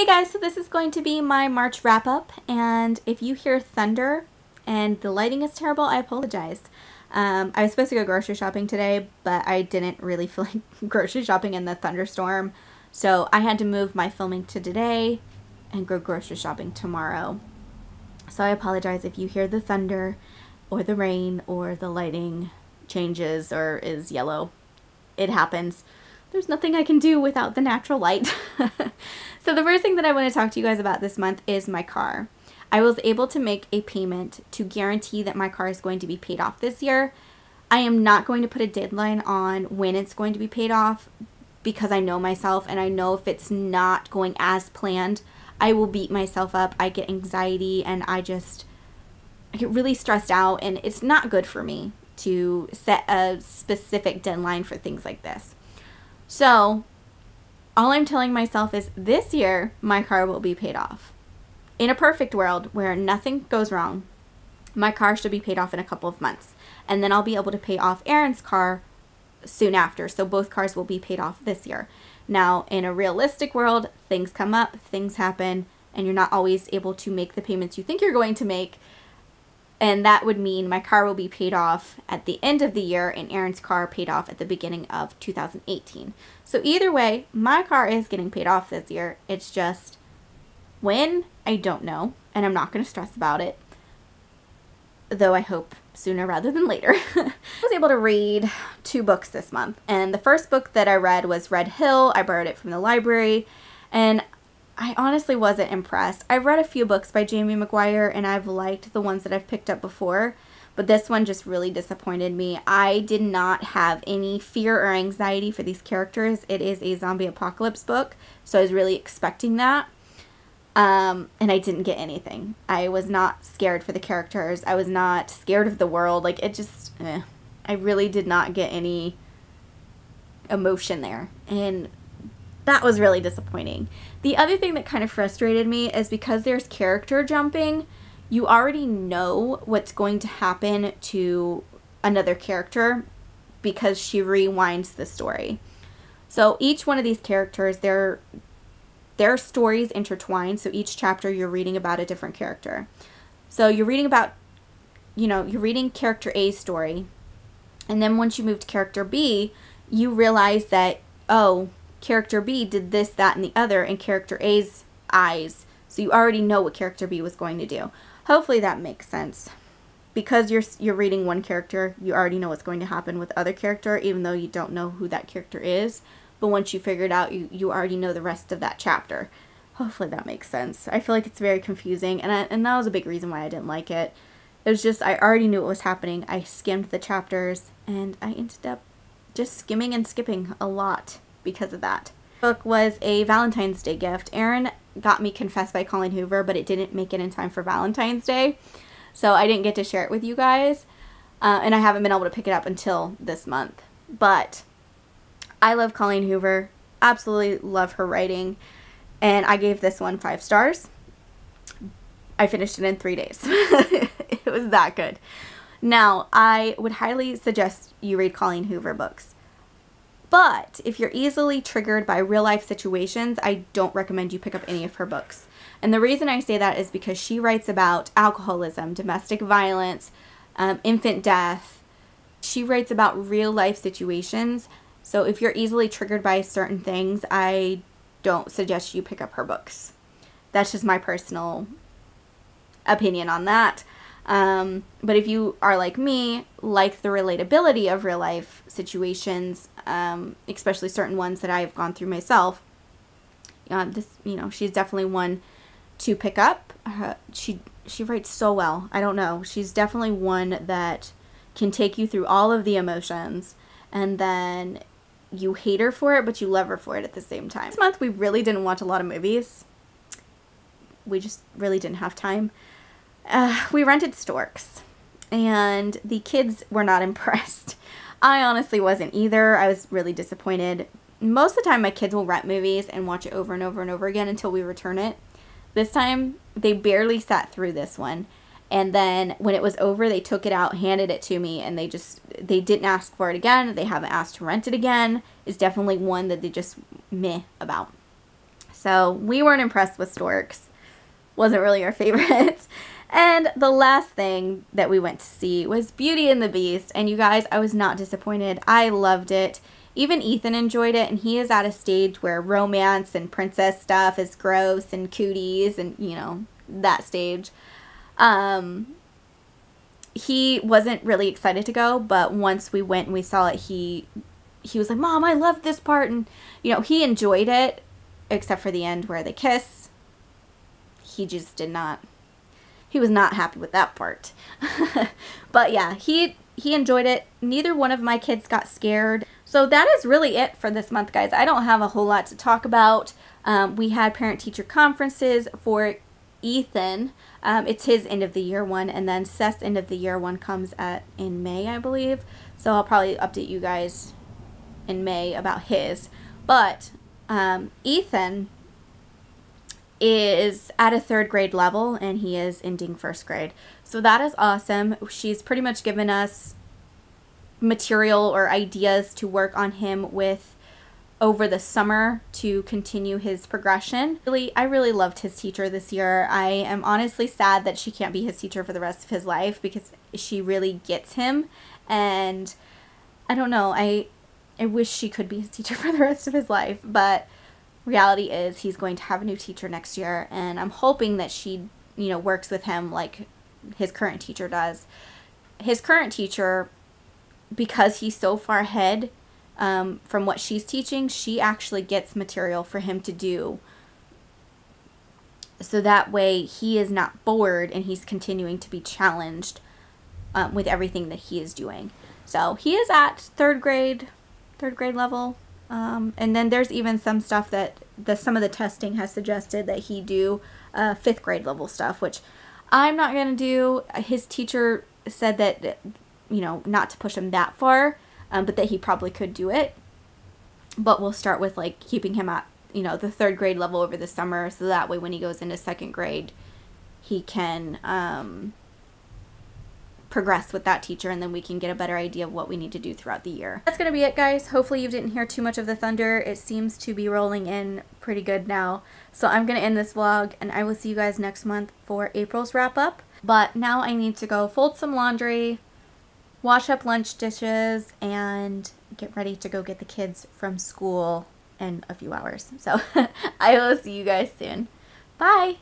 Hey guys, so this is going to be my March wrap up, and if you hear thunder and the lighting is terrible, I apologize. I was supposed to go grocery shopping today, but I didn't really feel like grocery shopping in the thunderstorm, so I had to move my filming to today and go grocery shopping tomorrow. So I apologize if you hear the thunder or the rain or the lighting changes or is yellow. It happens. There's nothing I can do without the natural light. So the first thing that I want to talk to you guys about this month is my car. I was able to make a payment to guarantee that my car is going to be paid off this year. I am not going to put a deadline on when it's going to be paid off because I know myself, and I know if it's not going as planned, I will beat myself up. I get anxiety and I get really stressed out, and it's not good for me to set a specific deadline for things like this. So all I'm telling myself is this year my car will be paid off. In a perfect world where nothing goes wrong, my car should be paid off in a couple of months, and then I'll be able to pay off Aaron's car soon after. So both cars will be paid off this year. Now, in a realistic world, things come up, things happen, and you're not always able to make the payments you think you're going to make. And that would mean my car will be paid off at the end of the year and Aaron's car paid off at the beginning of 2018. So either way, my car is getting paid off this year. It's just when, I don't know, and I'm not going to stress about it, though I hope sooner rather than later. I was able to read 2 books this month, and the first book that I read was Red Hill. I borrowed it from the library, and I honestly wasn't impressed. I've read a few books by Jamie McGuire, and I've liked the ones that I've picked up before, but this one just really disappointed me. I did not have any fear or anxiety for these characters. It is a zombie apocalypse book, so I was really expecting that, and I didn't get anything. I was not scared for the characters. I was not scared of the world. Like, it just, I really did not get any emotion there, and that was really disappointing. The other thing that kind of frustrated me is because there's character jumping, you already know what's going to happen to another character because she rewinds the story. So each one of these characters, their stories intertwine. So each chapter you're reading about a different character. So you're reading about, you're reading character A's story, and then once you move to character B, you realize that, oh, character B did this, that, and the other in character A's eyes. So you already know what character B was going to do. Hopefully that makes sense. Because you're reading one character, you already know what's going to happen with the other character, even though you don't know who that character is. But once you figure it out, you already know the rest of that chapter. Hopefully that makes sense. I feel like it's very confusing, and that was a big reason why I didn't like it. It was just, I already knew what was happening. I skimmed the chapters, and I ended up just skimming and skipping a lot because of that. The book was a Valentine's Day gift. Aaron got me Confessed by Colleen Hoover, but it didn't make it in time for Valentine's Day, so I didn't get to share it with you guys, and I haven't been able to pick it up until this month. But I love Colleen Hoover, absolutely love her writing, and I gave this one 5 stars. I finished it in 3 days. It was that good. Now, I would highly suggest you read Colleen Hoover books. But if you're easily triggered by real life situations, I don't recommend you pick up any of her books. And the reason I say that is because she writes about alcoholism, domestic violence, infant death. She writes about real life situations. So if you're easily triggered by certain things, I don't suggest you pick up her books. That's just my personal opinion on that. But if you are like me, like the relatability of real life situations, especially certain ones that I've gone through myself, she's definitely one to pick up. She writes so well. I don't know. She's definitely one that can take you through all of the emotions, and then you hate her for it, but you love her for it at the same time. This month we really didn't watch a lot of movies. We just really didn't have time. We rented Storks, and the kids were not impressed. I honestly wasn't either. I was really disappointed. Most of the time my kids will rent movies and watch it over and over and over again until we return it. This time they barely sat through this one, and then when it was over they took it out, handed it to me, and they didn't ask for it again. They haven't asked to rent it again. It's definitely one that they just meh about. So we weren't impressed with Storks. Wasn't really our favorite. And the last thing that we went to see was Beauty and the Beast. And you guys, I was not disappointed. I loved it. Even Ethan enjoyed it, and he is at a stage where romance and princess stuff is gross and cooties and, you know, that stage. He wasn't really excited to go, but once we went and we saw it, he was like, Mom, I love this part. And, you know, he enjoyed it, except for the end where they kiss. He just did not. He was not happy with that part. But yeah, he enjoyed it. Neither one of my kids got scared. So that is really it for this month, guys. I don't have a whole lot to talk about. We had parent-teacher conferences for Ethan. It's his end of the year one, and then Seth's end of the year one comes in May, I believe. So I'll probably update you guys in May about his. But Ethan is at a 3rd grade level, and he is ending 1st grade. So that is awesome. She's pretty much given us material or ideas to work on him with over the summer to continue his progression. I really loved his teacher this year. I am honestly sad that she can't be his teacher for the rest of his life because she really gets him, and I don't know, I wish she could be his teacher for the rest of his life, but reality is he's going to have a new teacher next year, and I'm hoping that she, you know, works with him like his current teacher does. His current teacher, because he's so far ahead from what she's teaching, she actually gets material for him to do, so that way he is not bored and he's continuing to be challenged with everything that he is doing. So he is at 3rd grade level. And then there's even some stuff that some of the testing has suggested that he do 5th grade level stuff, which I'm not going to do. His teacher said that, you know, not to push him that far, but that he probably could do it. But we'll start with like keeping him at, you know, the 3rd grade level over the summer, so that way when he goes into 2nd grade, he can progress with that teacher, and then we can get a better idea of what we need to do throughout the year. That's going to be it, guys. Hopefully you didn't hear too much of the thunder. It seems to be rolling in pretty good now. So I'm going to end this vlog, and I will see you guys next month for April's wrap up. But now I need to go fold some laundry, wash up lunch dishes, and get ready to go get the kids from school in a few hours. So I will see you guys soon. Bye!